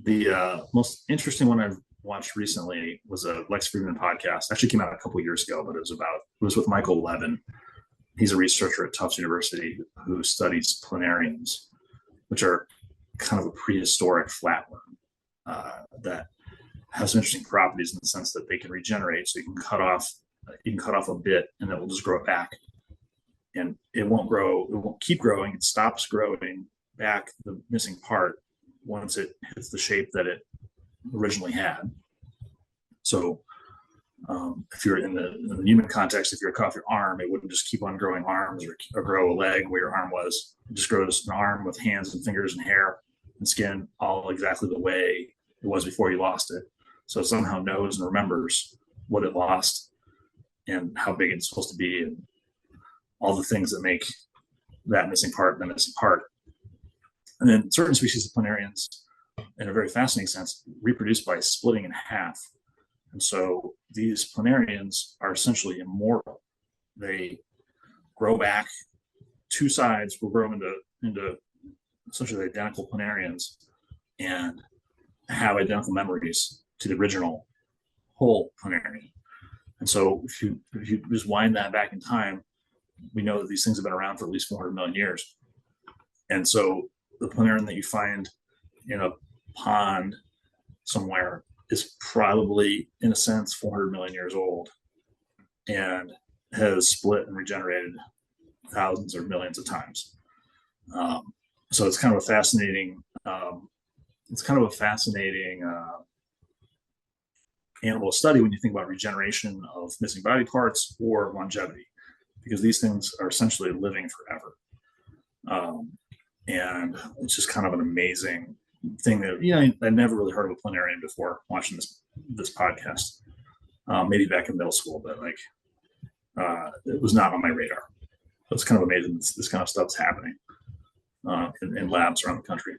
The most interesting one I've watched recently was a Lex Friedman podcast. Actually, came out a couple years ago, but it was with Michael Levin. He's a researcher at Tufts University who studies planarians, which are kind of a prehistoric flatworm that have some interesting properties in the sense that they can regenerate. So you can cut off a bit, and it will just grow back, and it won't grow. It won't keep growing. It stops growing back the missing part once it hits the shape that it originally had. So if you're in the human context, if you're cut off your arm, it wouldn't just keep on growing arms or grow a leg where your arm was. It just grows an arm with hands and fingers and hair and skin all exactly the way it was before you lost it. So it somehow knows and remembers what it lost and how big it's supposed to be and all the things that make that missing part the missing part. And then certain species of planarians, in a very fascinating sense, reproduce by splitting in half. And so these planarians are essentially immortal. They grow back. Two sides will grow into essentially identical planarians and have identical memories to the original whole planarian. And so if you just wind that back in time, we know that these things have been around for at least 400 million years. And so the planarian that you find in a pond somewhere is probably, in a sense, 400 million years old and has split and regenerated thousands or millions of times. So it's kind of a fascinating animal study when you think about regeneration of missing body parts or longevity, because these things are essentially living forever. And it's just kind of an amazing thing that, I never really heard of a planarian before watching this podcast. Maybe back in middle school, but it was not on my radar. So it's kind of amazing this kind of stuff's happening in labs around the country.